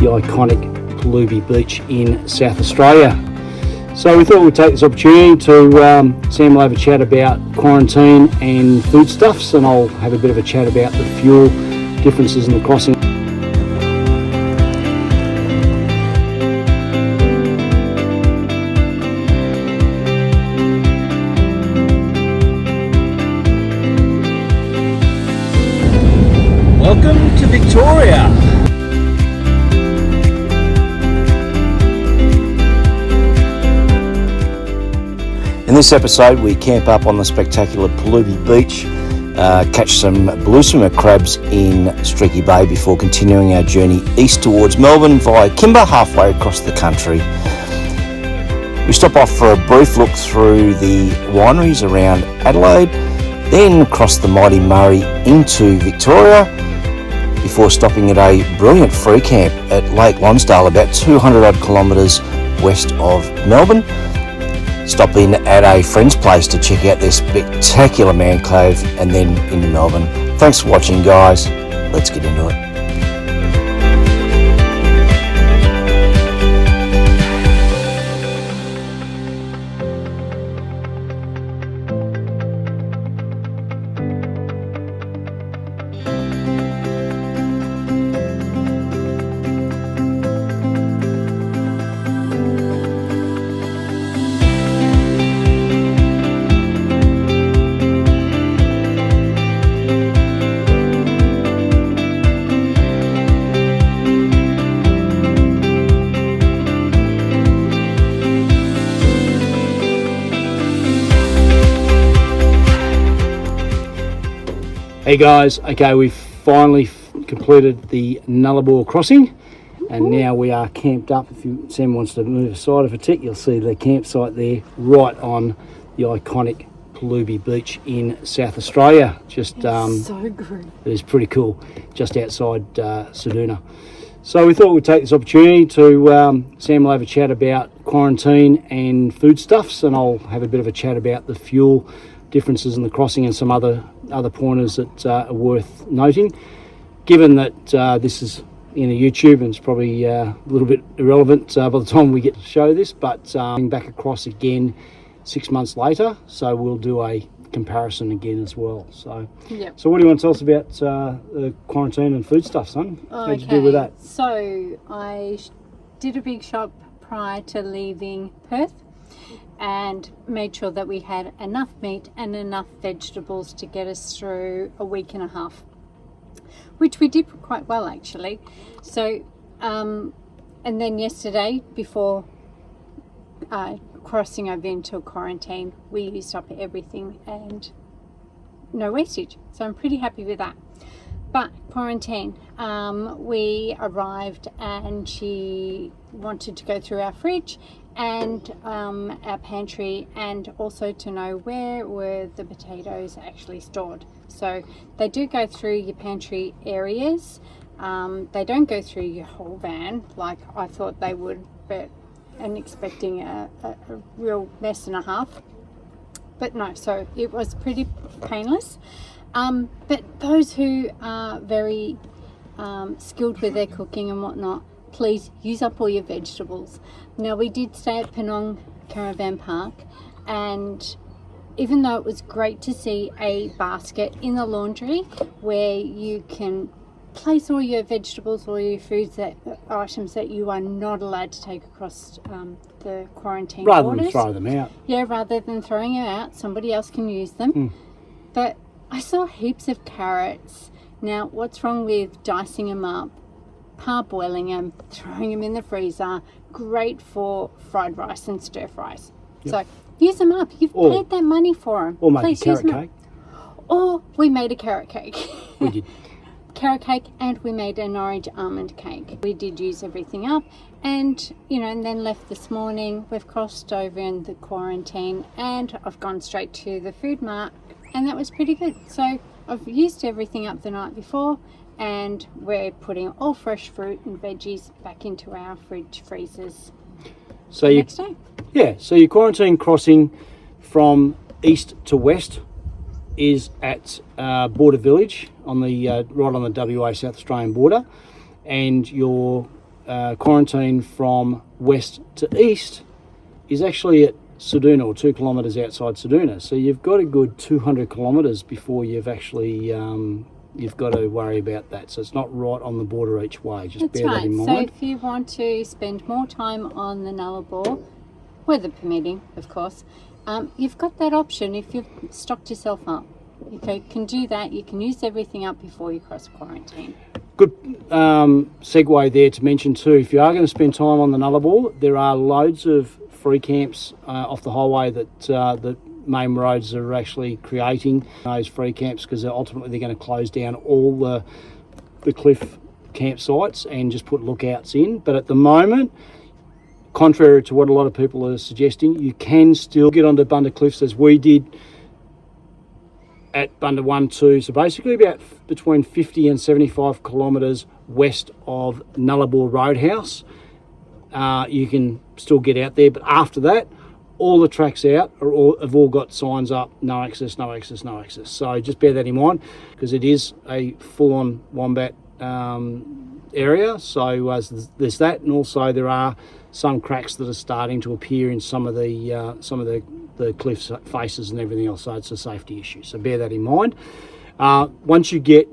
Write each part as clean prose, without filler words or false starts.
the iconic Perlubie Beach in South Australia. So we thought we'd take this opportunity to Sam will have a chat about quarantine and foodstuffs, and I'll have a bit of a chat about the fuel differences in the crossing. Welcome to Victoria. In this episode we camp up on the spectacular Perlubie Beach, catch some blue swimmer crabs in Streaky Bay before continuing our journey east towards Melbourne via Kimba Halfway across the country. We stop off for a brief look through the wineries around Adelaide, then cross the mighty Murray into Victoria before stopping at a brilliant free camp at Lake Lonsdale, about 200 odd kilometres west of Melbourne. Stopping at a friend's place to check out their spectacular man cave and then into Melbourne. Thanks for watching, guys. Let's get into it. Hey guys, okay, we've finally completed the Nullarbor crossing and now we are camped up. If Sam wants to move aside of a tick, you'll see the campsite there right on the iconic Perlubie Beach in South Australia. Just so good. It is pretty cool, just outside Seduna. So we thought we'd take this opportunity to Sam will have a chat about quarantine and foodstuffs, and I'll have a bit of a chat about the fuel differences in the crossing and some other pointers that are worth noting. Given that this is in a YouTube and it's probably a little bit irrelevant by the time we get to show this, but back across again 6 months later, so we'll do a comparison again as well. So, yep. So what do you want to tell us about the quarantine and foodstuff, son? How'd you do with that? So I did a big shop prior to leaving Perth and made sure that we had enough meat and enough vegetables to get us through a week and a half, which we did quite well actually. So and then yesterday, before crossing over into quarantine, we used up everything and no wastage, so I'm pretty happy with that. But quarantine, we arrived and she wanted to go through our fridge and our pantry, and also to know where were the potatoes actually stored. So they do go through your pantry areas. They don't go through your whole van like I thought they would, and expecting a real mess and a half. But no, so it was pretty painless. But those who are very skilled with their cooking and whatnot, please use up all your vegetables. Now we did stay at Penong Caravan Park, and even though it was great to see a basket in the laundry where you can place all your vegetables, all your foods, items that you are not allowed to take across the quarantine rather borders. Than throw them out. Yeah, rather than throwing them out, somebody else can use them. But I saw heaps of carrots. Now, what's wrong with dicing them up, parboiling them, throwing them in the freezer? Great for fried rice and stir fries. Yep. So use them up. You've paid that money for them. Or make a carrot cake. Or we made a carrot cake. We did. Carrot cake, and we made an orange almond cake. We did use everything up, and and then left this morning. We've crossed over in the quarantine and I've gone straight to the food mart, and that was pretty good. So I've used everything up the night before, and we're putting all fresh fruit and veggies back into our fridge freezers so next day. Yeah, so your quarantine crossing from east to west is at Border Village on the right on the WA South Australian border, and your quarantine from west to east is actually at Ceduna, or 2 kilometres outside Ceduna. So you've got a good 200 kilometres before you've actually you've got to worry about that. So it's not right on the border each way. Just That's bear right. that in mind. So if you want to spend more time on the Nullarbor, weather permitting, of course, you've got that option if you've stocked yourself up. If you can do that, you can use everything up before you cross quarantine. Good segue there to mention too, if you are going to spend time on the Nullarbor, there are loads of free camps off the highway that the main roads are actually creating those free camps, because ultimately they're going to close down all the cliff campsites and just put lookouts in. But at the moment, contrary to what a lot of people are suggesting, you can still get onto Bunda Cliffs as we did at Bunda 1, 2, so basically about between 50 and 75 kilometres west of Nullarbor Roadhouse. You can still get out there, but after that, all the tracks out have all got signs up, no access, no access, no access. So just bear that in mind, because it is a full-on wombat area. So there's that, and also there are some cracks that are starting to appear in some of the cliff faces and everything else. So it's a safety issue. So bear that in mind. Once you get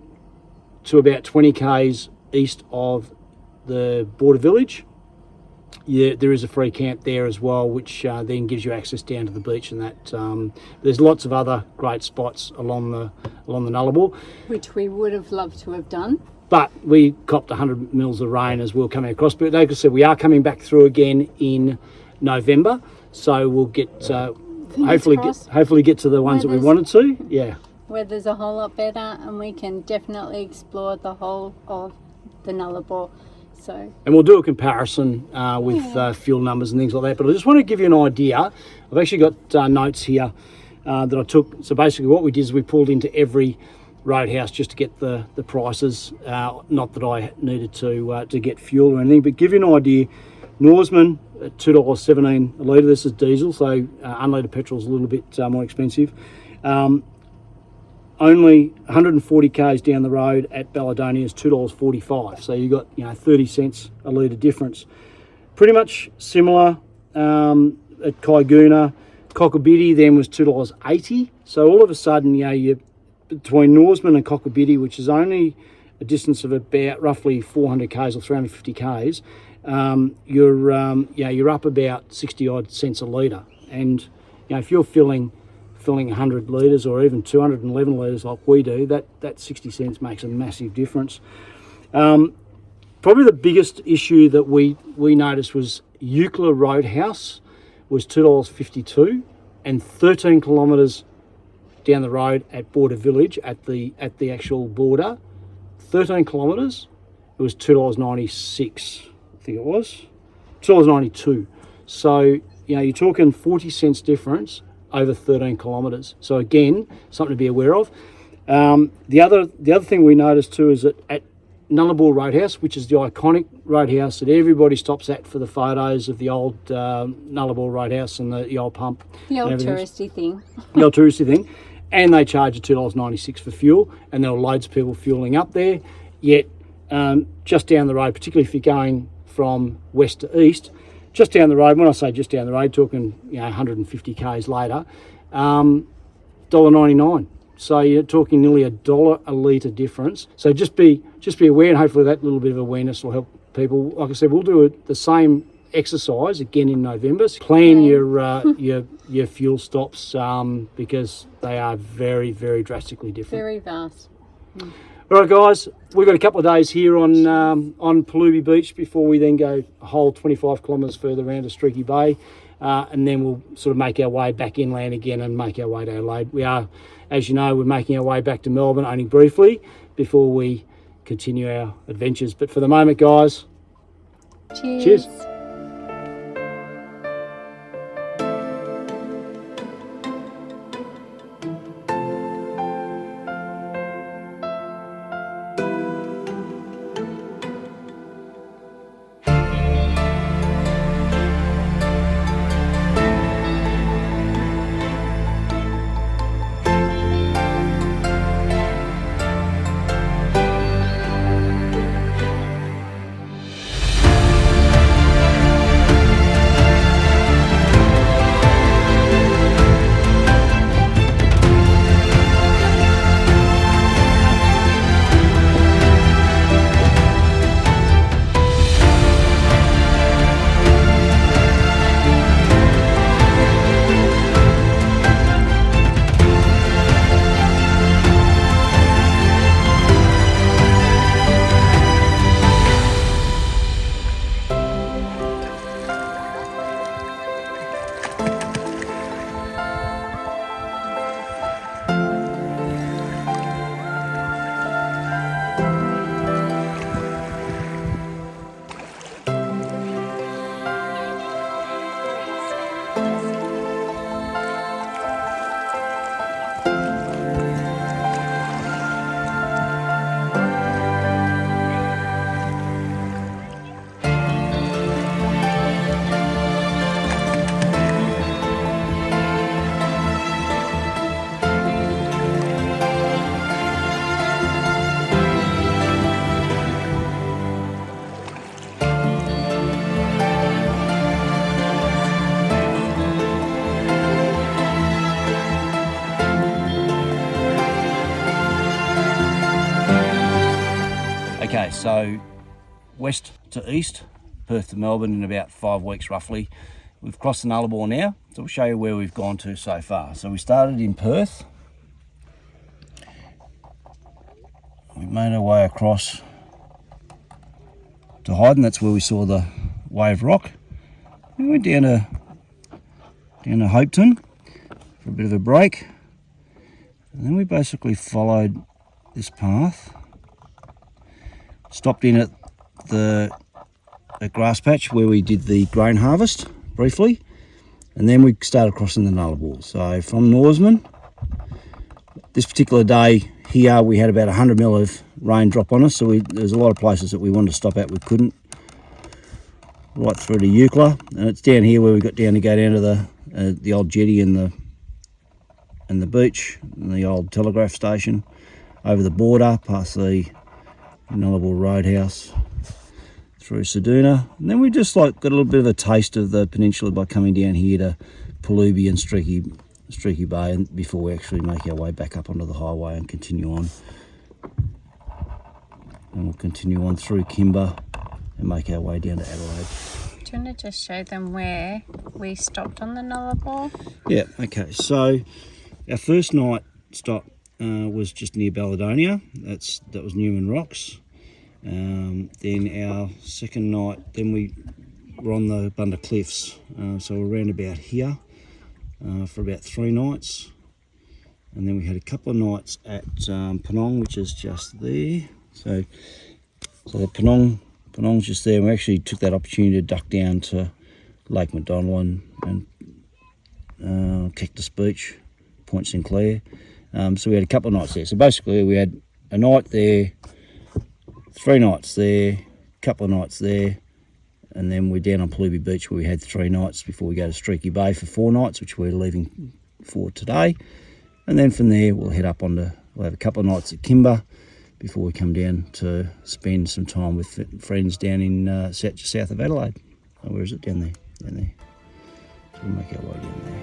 to about 20 k's east of the border village, there is a free camp there as well, which then gives you access down to the beach, and that there's lots of other great spots along the Nullarbor, Which we would have loved to have done. but we copped 100 mils of rain as we were coming across. But like I said, we are coming back through again in November, so we'll get hopefully get to the ones that we wanted to. Yeah. Weather's a whole lot better, and we can definitely explore the whole of the Nullarbor. So. And we'll do a comparison with fuel numbers and things like that. But I just want to give you an idea. I've actually got notes here that I took. So basically what we did is we pulled into every roadhouse just to get the prices. Not that I needed to get fuel or anything, but give you an idea. Norseman at $2.17 a litre. This is diesel, so unleaded petrol is a little bit more expensive. Only 140 k's down the road at Balladonia is $2.45. So you got 30 cents a litre difference. Pretty much similar at Kaiguna. Cockabiddy then was $2.80. So all of a sudden, you between Norseman and Cockabiddy, which is only a distance of about roughly 400 k's or 350 k's, you're up about 60 odd cents a litre. And if you're filling 100 litres or even 211 litres like we do, that 60 cents makes a massive difference. Probably the biggest issue that we noticed was Eucla Roadhouse was $2.52, and 13 kilometres down the road at Border Village at the actual border, 13 kilometres, it was $2.96. I think it was $2.92. So you're talking 40 cents difference over 13 kilometres. So again, something to be aware of. The other thing we noticed too is that at Nullarbor Roadhouse, which is the iconic roadhouse that everybody stops at for the photos of the old Nullarbor Roadhouse and the old pump. The old touristy thing. The old touristy thing. And they charge you $2.96 for fuel, and there were loads of people fueling up there. Yet just down the road, particularly if you're going from west to east, just down the road, when I say just down the road, talking 150 k's later, $1.99. So you're talking nearly $1 a litre difference. So just be aware, and hopefully that little bit of awareness will help people. Like I said, we'll do the same exercise again in November. So plan your fuel stops because they are very, very drastically different. Very vast. All right, guys, we've got a couple of days here on Perlubie Beach before we then go a whole 25 kilometres further around to Streaky Bay, and then we'll sort of make our way back inland again and make our way to Adelaide. We are, as you know, we're making our way back to Melbourne only briefly before we continue our adventures. But for the moment, guys, cheers. Okay, so west to east, Perth to Melbourne in about 5 weeks roughly. We've crossed the Nullarbor now, so we'll show you where we've gone to so far. So we started in Perth. We made our way across to Hyden, that's where we saw the wave rock. We went down to Hopetoun for a bit of a break. And then we basically followed this path. Stopped in at the grass patch where we did the grain harvest briefly. And then we started crossing the Nullarbor. So from Norseman, this particular day here we had about 100 mil of rain drop on us, so there's a lot of places that we wanted to stop at, we couldn't. Right through to Eucla, and it's down here where we got down to go down to the old jetty and the beach and the old telegraph station, over the border past the Nullarbor Roadhouse through Seduna, and then we just got a little bit of a taste of the peninsula by coming down here to Perlubie and Streaky Bay, and before we actually make our way back up onto the highway and continue on. And we'll continue on through Kimba and make our way down to Adelaide. Do you want to just show them where we stopped on the Nullarbor? Yeah, okay. So our first night stop was just near Balladonia. That was Newman Rocks. Then our second night, then we were on the Bunda Cliffs. So we're around about here for about 3 nights. And then we had a couple of nights at Penong, which is just there. So the Penong's just there. We actually took that opportunity to duck down to Lake McDonald and Cactus Beach, Point Sinclair. So we had a couple of nights there. So basically we had a night there, 3 nights there, couple of nights there, and then we're down on Perlubie Beach where we had 3 nights before we go to Streaky Bay for 4 nights, which we're leaving for today. And then from there we'll head up we'll have a couple of nights at Kimba before we come down to spend some time with friends down in south of Adelaide. Oh, where is it? Down there. Down there. So we'll make our way down there.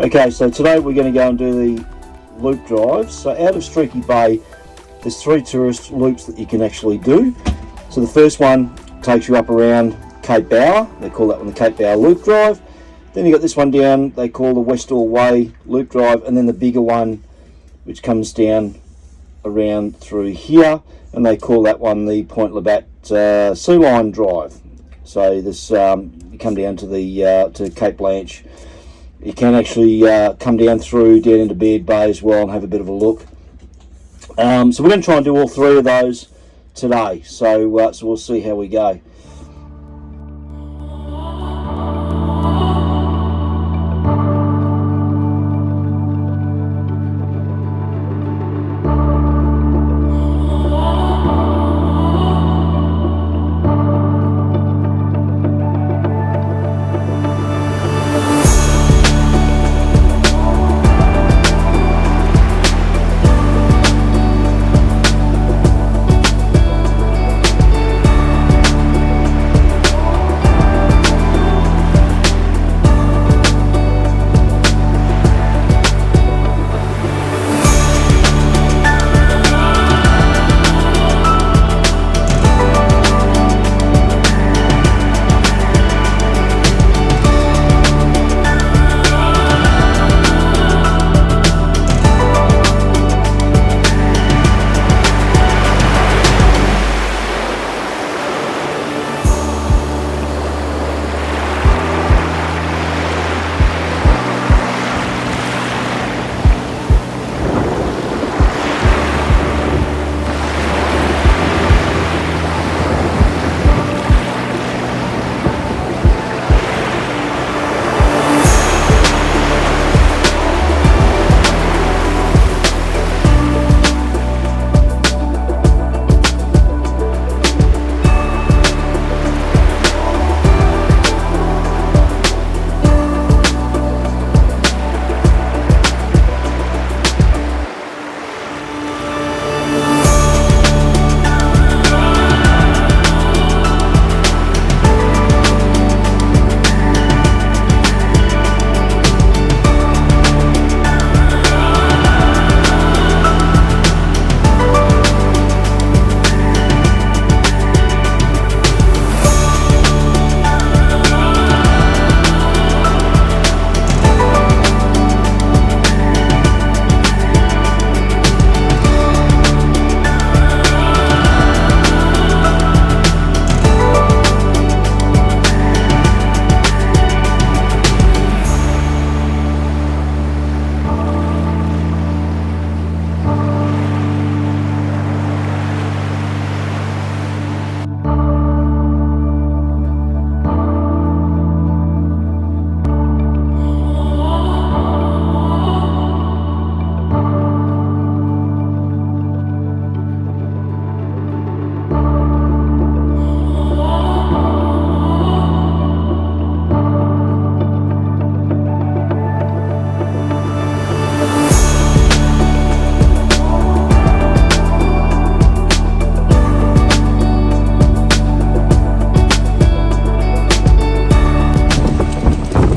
Okay, so today we're going to go and do the loop drives. So out of Streaky Bay, there's 3 tourist loops that you can actually do. So the first one takes you up around Cape Bower. They call that one the Cape Bower Loop Drive. Then you got this one down, they call the Westall Way Loop Drive, and then the bigger one, which comes down around through here, and they call that one the Point Labatt Sea Line Drive. So this you come down to the to Cape Blanche. You can actually come down into Beard Bay as well and have a bit of a look. So we're going to try and do all 3 of those today. So we'll see how we go.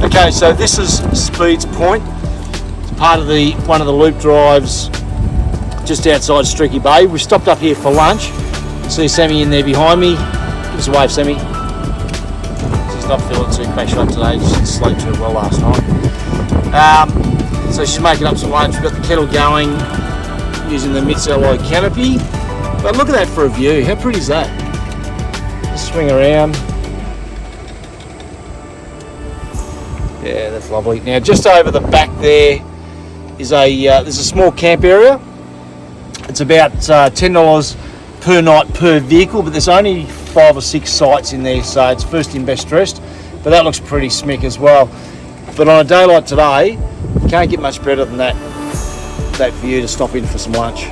Okay, so this is Speed's Point. It's part of one of the loop drives just outside Streaky Bay. We stopped up here for lunch. See Sammy in there behind me. Give us a wave, Sammy. She's not feeling too crash up today. She didn't sleep too well last night. So she's making up some lunch. We've got the kettle going using the mid-alloy canopy. But look at that for a view. How pretty is that? Just swing around. Yeah, that's lovely. Now, just over the back there is there's a small camp area. It's about $10 per night per vehicle, but there's only 5 or 6 sites in there, so it's first in, best dressed. But that looks pretty smick as well. But on a day like today, you can't get much better than that view to stop in for some lunch.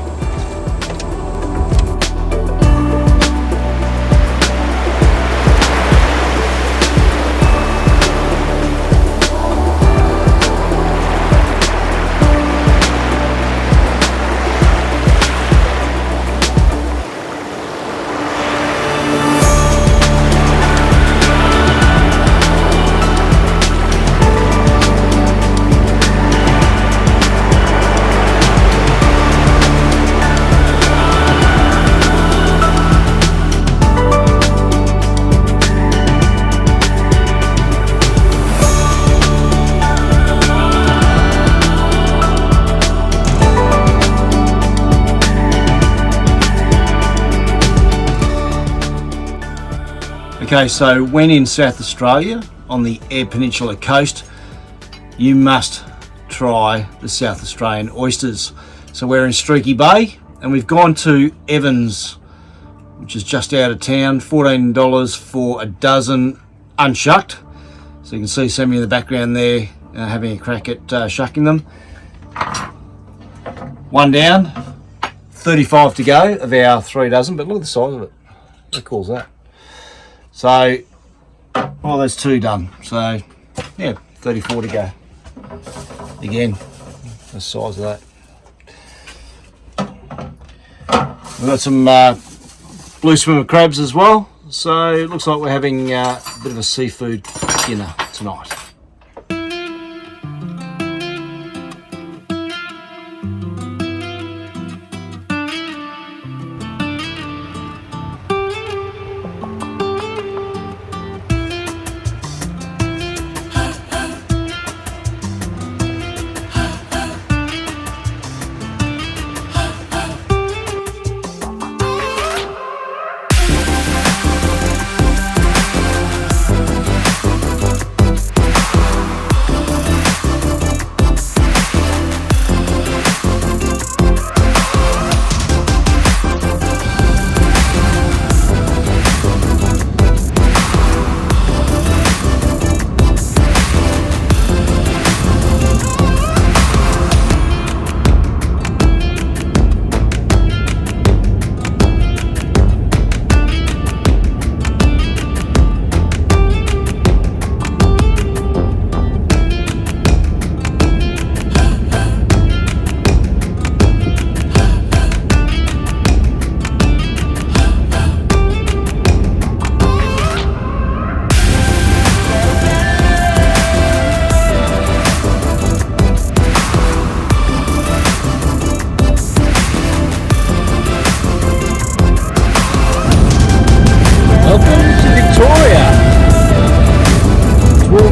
Okay, so when in South Australia on the Eyre Peninsula coast, you must try the South Australian oysters. So we're in Streaky Bay and we've gone to Evans, which is just out of town. $14 for a dozen unshucked. So you can see Sammy in the background there having a crack at shucking them. One down, 35 to go of our 3 dozen, but look at the size of it. What calls that? So, oh, there's 2 done. So, yeah, 34 to go. Again, the size of that. We've got some blue swimmer crabs as well. So, it looks like we're having a bit of a seafood dinner tonight.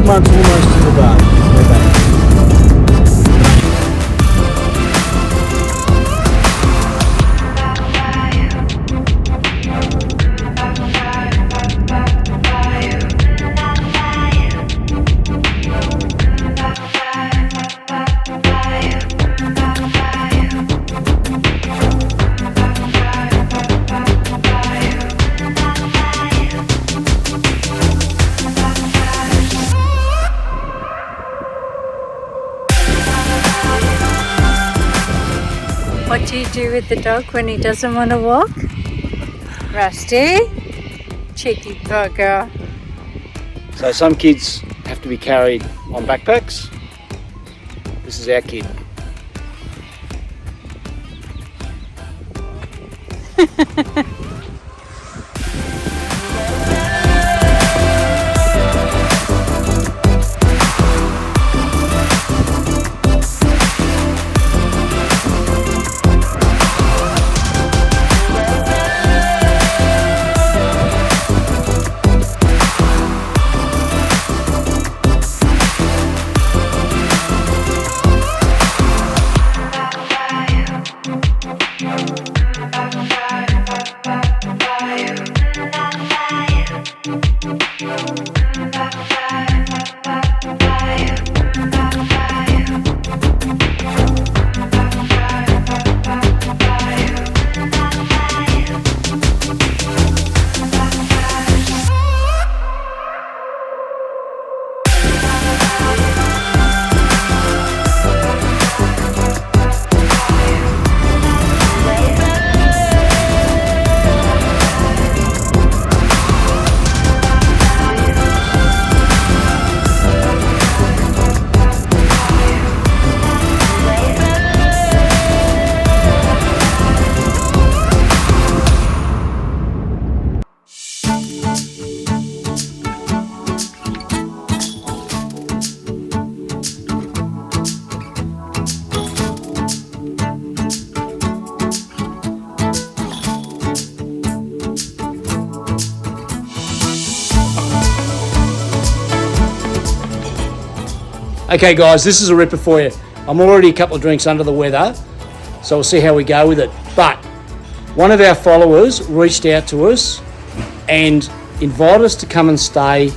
Months almost to the bar. We're back. What do you do with the dog when he doesn't want to walk? Rusty? Cheeky bugger. So some kids have to be carried on backpacks. This is our kid. Okay guys, this is a ripper for you. I'm already a couple of drinks under the weather, so we'll see how we go with it. But one of our followers reached out to us and invited us to come and stay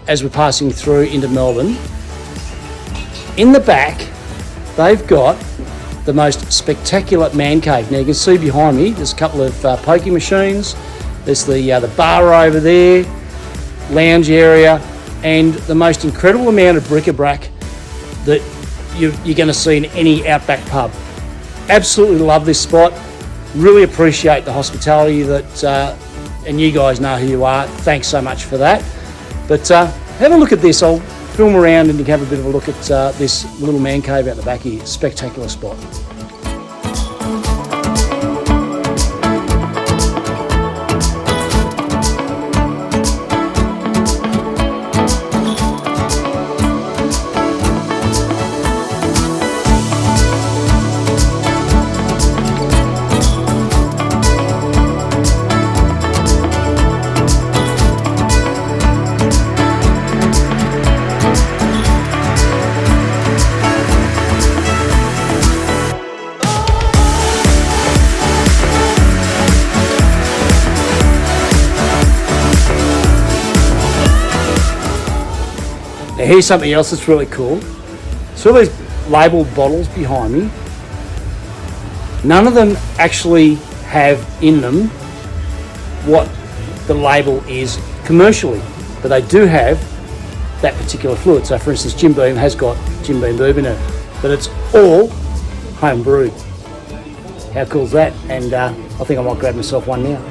as we're passing through into Melbourne. In the back, they've got the most spectacular man cave. Now you can see behind me, there's a couple of pokie machines. There's the bar over there, lounge area, and the most incredible amount of bric-a-brac that you're going to see in any outback pub. Absolutely love this spot. Really appreciate the hospitality that, and you guys know who you are. Thanks so much for that. But have a look at this. I'll film around and you can have a bit of a look at this little man cave out the back here. Spectacular spot. Now here's something else that's really cool. So all these labelled bottles behind me, none of them actually have in them what the label is commercially, but they do have that particular fluid. So for instance, Jim Beam has got Jim Beam bourbon in it, but it's all home brewed. How cool is that? And I think I might grab myself one now.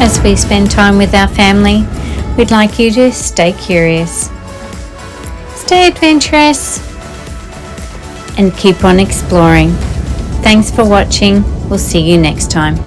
As we spend time with our family, we'd like you to stay curious, stay adventurous, and keep on exploring. Thanks for watching. We'll see you next time.